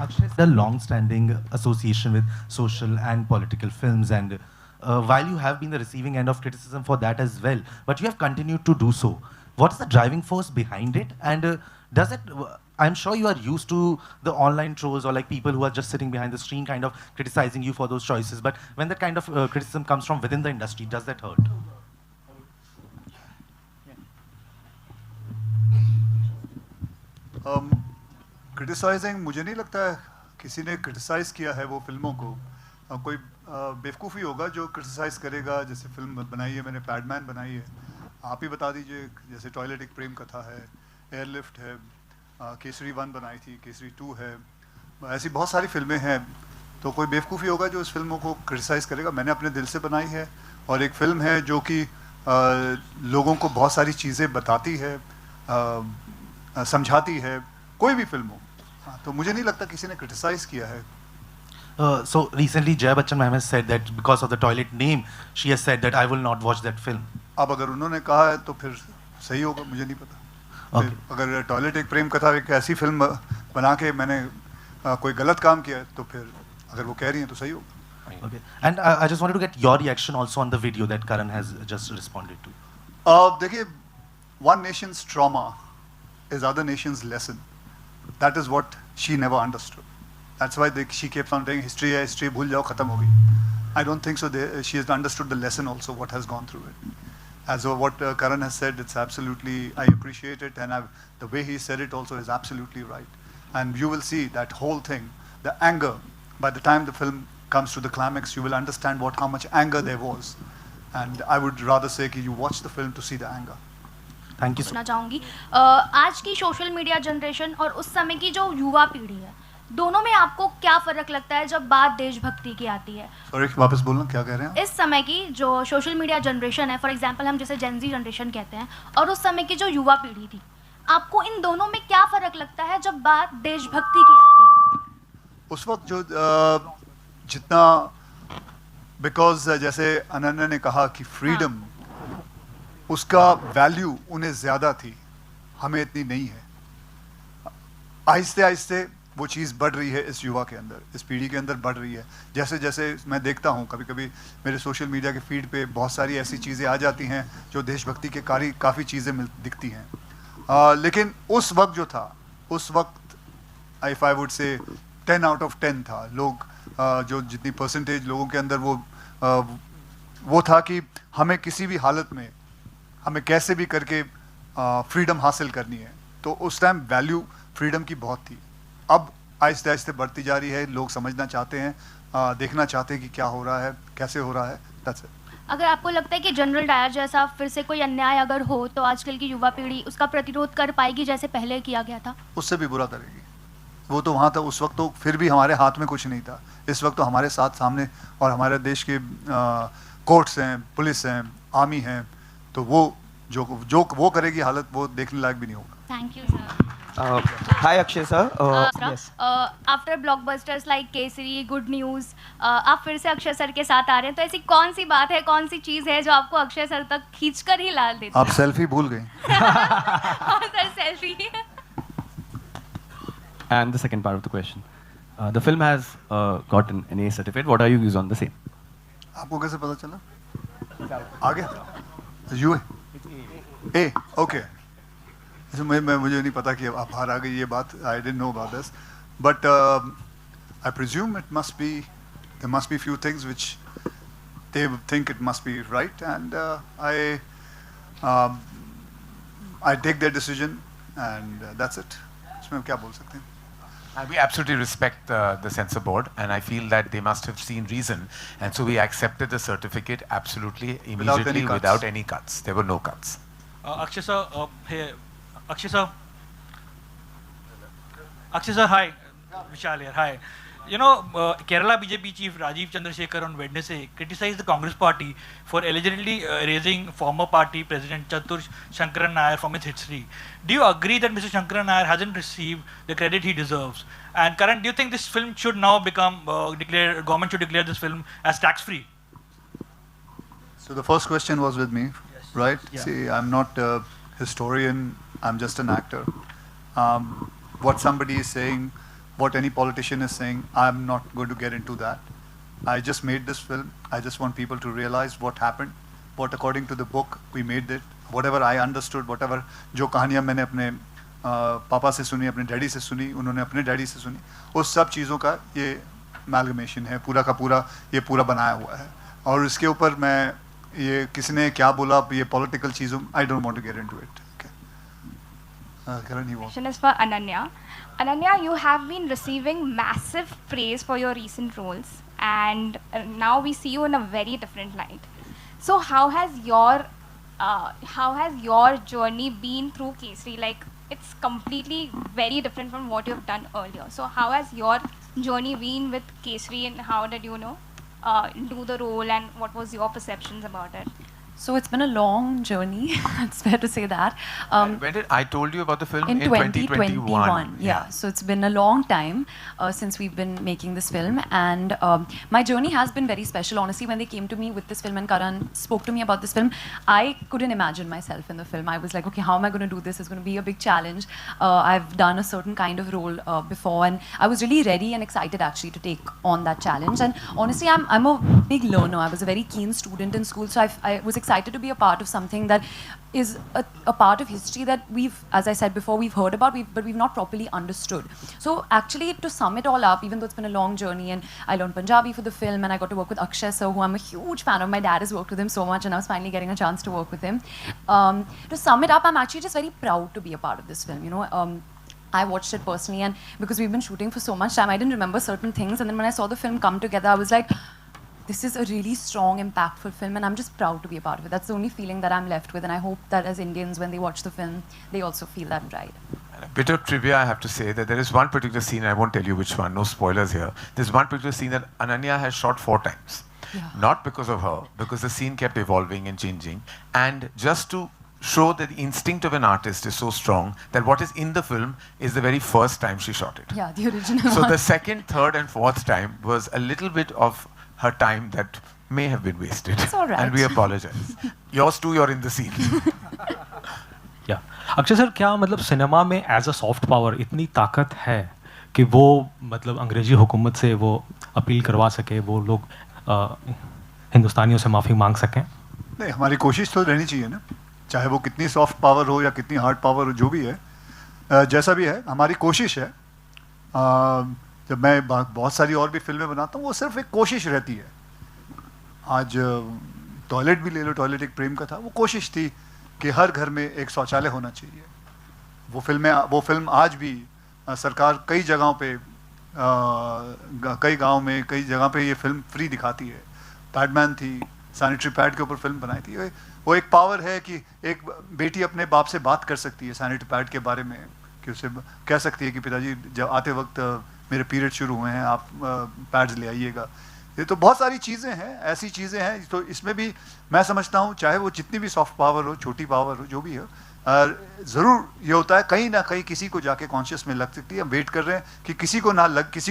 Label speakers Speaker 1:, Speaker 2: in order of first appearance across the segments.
Speaker 1: Akshay, the long-standing association with social and political films, and while you have been the receiving end of criticism for that as well, but you have continued to do so. What is the driving force behind it? And does it? I'm sure you are used to the online trolls or like people who are just sitting behind the screen, kind of criticizing you for those choices. But when that kind of criticism comes from within the industry, does that hurt?
Speaker 2: Criticising मुझे नहीं लगता है किसी ने criticise किया है वो फिल्मों को। कोई बेवकूफ़ी होगा जो क्रिटिसाइज़ करेगा। जैसे फिल्म बनाई है मैंने, पैडमैन बनाई है, आप ही बता दीजिए। जैसे टॉयलेट एक प्रेम कथा है, एयरलिफ्ट है, केसरी 1 बनाई थी, केसरी 2 है, ऐसी बहुत सारी फिल्में हैं। तो कोई बेवकूफ़ी होगा जो इस फिल्मों को क्रिटिसाइज़ करेगा। मैंने अपने दिल से बनाई है और एक फ़िल्म है जो कि लोगों को बहुत सारी चीज़ें बताती है, समझाती है। कोई भी फिल्म हो, तो मुझे नहीं लगता किसी ने क्रिटिसाइज़ किया है।
Speaker 1: So recently, Jaya Bachchan ma'am has said that because of the toilet name, she has said that I will not watch that film.
Speaker 2: अब अगर उन्होंने कहा है तो फिर सही होगा, मुझे नहीं पता। अगर टॉयलेट एक प्रेम कथा एक ऐसी फिल्म बना के मैंने कोई गलत काम किया है तो फिर अगर वो कह रही हैं तो सही होगा।
Speaker 1: Okay. And I just wanted to get your reaction also on the video that Karan has just responded to.
Speaker 2: देखिए, one nation's trauma is other nation's lesson. That is what she never understood. That's why she keeps on saying history है, history भूल जाओ, खत्म हो गई। I don't think so. She has understood the lesson also, what has gone through it. As what Karan has said, it's absolutely, I appreciate it, and the way he said it also is absolutely right. And you will see that whole thing, the anger, by the time the film comes to the climax, you will understand how much anger there was. And I would rather say that you watch the film to see the anger.
Speaker 1: Thank you.
Speaker 3: पूछना चाहूँगी, आज की social media generation और उस समय की जो युवा पीढ़ी है, दोनों में आपको क्या फ़र्क लगता है जब बात देशभक्ति की आती है?
Speaker 2: सॉरी, वापस बोलना, क्या कह रहे हैं?
Speaker 3: इस समय की जो सोशल मीडिया जनरेशन है, फॉर एग्जांपल हम जैसे जेन ज़ी जनरेशन कहते हैं, और उस समय की जो युवा पीढ़ी थी, आपको इन दोनों में क्या फ़र्क लगता है जब बात देशभक्ति की आती है?
Speaker 2: उस वक्त जो जितना, बिकॉज जैसे अनन्या ने कहा कि फ्रीडम, उसका वैल्यू उन्हें ज़्यादा थी, हमें इतनी नहीं है। आहिस्ते आहिस्ते वो चीज़ बढ़ रही है इस युवा के अंदर, इस पीढ़ी के अंदर बढ़ रही है। जैसे जैसे मैं देखता हूँ, कभी कभी मेरे सोशल मीडिया के फीड पे बहुत सारी ऐसी चीज़ें आ जाती हैं जो देशभक्ति के काफ़ी चीज़ें दिखती हैं। लेकिन उस वक्त जो था, उस वक्त if I would say 10 out of 10 था। लोग जो जितनी परसेंटेज लोगों के अंदर वो था कि हमें किसी भी हालत में, हमें कैसे भी करके फ्रीडम हासिल करनी है। तो उस टाइम वैल्यू फ्रीडम की बहुत थी। अब आहिस्ते आहिस्ते बढ़ती जा रही है। लोग समझना चाहते हैं, देखना चाहते हैं कि क्या हो रहा है, कैसे हो रहा है। That's it.
Speaker 3: अगर आपको लगता है कि जनरल डायर जैसा फिर से कोई अन्याय अगर हो तो आजकल की युवा पीढ़ी उसका प्रतिरोध कर पाएगी जैसे पहले किया गया था?
Speaker 2: उससे भी बुरा करेगी। वो तो वहाँ था, उस वक्त तो फिर भी हमारे हाथ में कुछ नहीं था। इस वक्त तो हमारे साथ सामने और हमारे देश के कोर्ट्स हैं, पुलिस हैं, आर्मी हैं। तो वो जो वो करेगी हालत, वो देखने लायक भी नहीं होगा।
Speaker 3: Thank you sir.
Speaker 4: Hi Akshay sir. Yes.
Speaker 3: After blockbusters like Kesari, good news, आप फिर से अक्षय सर के साथ आ रहे हैं, तो ऐसी कौन सी बात है, कौन सी चीज़ है जो आपको अक्षय सर तक खींचकर ही ला देती है?
Speaker 2: आप सेल्फी भूल गए।
Speaker 3: हाँ sir, selfie.
Speaker 4: And the second part of the question. The film has gotten an A certificate. What are your views on the same?
Speaker 2: आपको कैसे पता चला? आगे यू ए ओके। मुझे नहीं पता कि आप बाहर आ गई ये बात। I didn't know about this, but I presume it must be, there must be few things which they think it must be right, and I take their decision and that's it. इसमें क्या बोल सकते हैं?
Speaker 5: We absolutely respect the censor board, and I feel that they must have seen reason, and so we accepted the certificate absolutely immediately without any cuts. There were no cuts.
Speaker 6: Akshay sir, hi, Vishal here, hi. You know, Kerala BJP chief Rajiv Chandrasekhar on Wednesday criticized the Congress party for allegedly raising former party president Chatur Shankaran Nair from its history. Do you agree that Mr. Shankaran Nair hasn't received the credit he deserves? And Karan, do you think this film should now become government should declare this film as tax-free?
Speaker 2: So the first question was with me,
Speaker 6: Yes.
Speaker 2: right?
Speaker 6: Yeah.
Speaker 2: See, I'm not a historian, I'm just an actor. What somebody is saying, what any politician is saying. I'm not going to get into that. I just made this film. I just want people to realize what happened, what according to the book we made it, whatever I understood, whatever जो कहानियाँ मैंने अपने पापा से सुनी, अपने daddy से सुनी, उन्होंने अपने डैडी से सुनी, उस सब चीज़ों का ये amalgamation है, पूरा का पूरा ये पूरा बनाया हुआ है. और इसके ऊपर मैं ये किसने क्या बोला ये पॉलिटिकल चीज़ों I don't want to get into it. Karan, you want?
Speaker 7: Question is for Ananya. Ananya, you have been receiving massive praise for your recent roles, and now we see you in a very different light. So how has your journey been through Kesari? Like, it's completely very different from what you've done earlier. So how has your journey been with Kesari, and how did you do the role, and what was your perceptions about it?
Speaker 8: So it's been a long journey. It's fair to say that.
Speaker 5: When did I told you about the film
Speaker 8: in 2021?
Speaker 5: Yeah.
Speaker 8: So it's been a long time since we've been making this film, and my journey has been very special. Honestly, when they came to me with this film and Karan spoke to me about this film, I couldn't imagine myself in the film. I was like, okay, how am I going to do this? It's going to be a big challenge. I've done a certain kind of role before, and I was really ready and excited actually to take on that challenge. And honestly, I'm a big learner. I was a very keen student in school, so I was excited to be a part of something that is a part of history that we've, as I said before, we've heard about, but we've not properly understood. So actually, to sum it all up, even though it's been a long journey, and I learned Punjabi for the film, and I got to work with Akshay sir, who I'm a huge fan of. My dad has worked with him so much, and I was finally getting a chance to work with him. To sum it up, I'm actually just very proud to be a part of this film. I watched it personally, and because we've been shooting for so much time, I didn't remember certain things, and then when I saw the film come together, I was like, this is a really strong, impactful film, and I'm just proud to be a part of it. That's the only feeling that I'm left with, and I hope that as Indians, when they watch the film, they also feel that pride.
Speaker 5: And a bit of trivia, I have to say that there is one particular scene, I won't tell you which one, no spoilers here. There's one particular scene that Ananya has shot 4 times.
Speaker 8: Yeah.
Speaker 5: Not because of her, because the scene kept evolving and changing. And just to show that the instinct of an artist is so strong that what is in the film is the very first time she shot it.
Speaker 8: Yeah, the original
Speaker 5: So
Speaker 8: one.
Speaker 5: the second, third and fourth time was a little bit of her time that may have been wasted.
Speaker 8: It's all right.
Speaker 5: And we apologize. Yours too, you're in the scene.
Speaker 9: या Akshay sir, क्या मतलब cinema में as a soft power इतनी ताकत है कि वो मतलब अंग्रेजी हुकूमत से वो अपील करवा सके, वो लोग हिंदुस्तानियों से माफ़ी मांग सकें?
Speaker 2: नहीं, हमारी कोशिश तो रहनी चाहिए ना, चाहे वो कितनी सॉफ्ट पावर हो या कितनी हार्ड पावर हो, जो भी है, जैसा भी है, हमारी कोशिश है. जब मैं बहुत सारी और भी फिल्में बनाता हूँ, वो सिर्फ एक कोशिश रहती है. आज टॉयलेट भी ले लो, टॉयलेट एक प्रेम का था, वो कोशिश थी कि हर घर में एक शौचालय होना चाहिए. वो फिल्म आज भी सरकार कई जगहों पे, कई गांव में, कई जगह पे ये फिल्म फ्री दिखाती है. पैडमैन थी, सैनिटरी पैड के ऊपर फिल्म बनाई थी. वो एक पावर है कि एक बेटी अपने बाप से बात कर सकती है सैनिटरी पैड के बारे में, कि उसे कह सकती है कि पिताजी जब आते वक्त मेरे पीरियड शुरू हुए हैं, आप पैड्स ले आइएगा. ये तो बहुत सारी चीज़ें हैं, ऐसी चीज़ें हैं. तो इसमें भी मैं समझता हूँ, चाहे वो जितनी भी सॉफ्ट पावर हो, छोटी पावर हो, जो भी हो, ज़रूर ये होता है कहीं ना कहीं किसी को जाके कॉन्शियस में लग सकती है. हम वेट कर रहे हैं कि किसी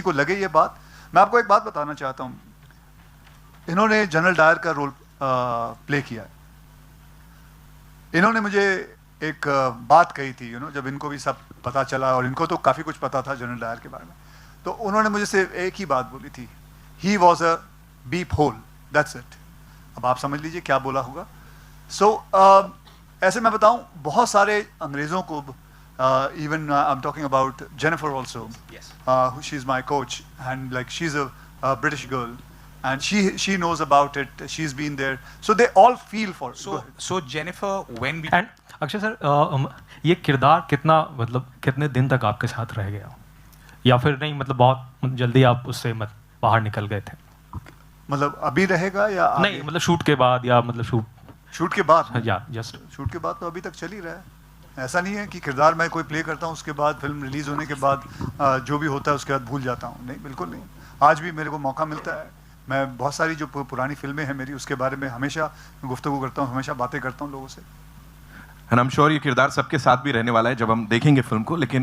Speaker 2: को लगे ये बात. मैं आपको एक बात बताना चाहता हूँ. इन्होंने जनरल डायर का रोल प्ले किया है. इन्होंने मुझे एक बात कही थी, जब इनको भी सब पता चला, और इनको तो काफ़ी कुछ पता था जनरल डायर के बारे में, तो उन्होंने मुझे सिर्फ एक ही बात बोली थी, he was a beep hole, that's it. अब आप समझ लीजिए क्या बोला होगा. ऐसे मैं बताऊं, बहुत सारे अंग्रेज़ों को, even I am talking about Jennifer also, she is my coach, and like she is a British girl, and she knows about it, she's been there, so they all feel for it.
Speaker 10: So Jennifer, when we
Speaker 9: and Akshay sir, ये किरदार कितने दिन तक आपके साथ रह गया, या फिर नहीं, मतलब बहुत जल्दी आप उससे बाहर निकल गए थे?
Speaker 2: मतलब अभी रहेगा या
Speaker 9: नहीं, मतलब शूट के बाद, या मतलब
Speaker 2: शूट के बाद,
Speaker 9: या जस्ट
Speaker 2: शूट के बाद तो अभी तक चल ही रहा है. ऐसा नहीं है कि किरदार मैं कोई प्ले करता हूँ, उसके बाद फिल्म रिलीज होने के बाद जो भी होता है उसके बाद भूल जाता हूँ. नहीं, बिल्कुल नहीं. आज भी मेरे को मौका मिलता है, मैं बहुत सारी जो पुरानी फिल्में हैं मेरी, उसके बारे में हमेशा गुफ्तगू करता हूँ, हमेशा बातें करता हूँ लोगों से.
Speaker 11: एंड आई एम श्योर ये किरदार सबके साथ भी रहने वाला है जब हम देखेंगे फिल्म को. लेकिन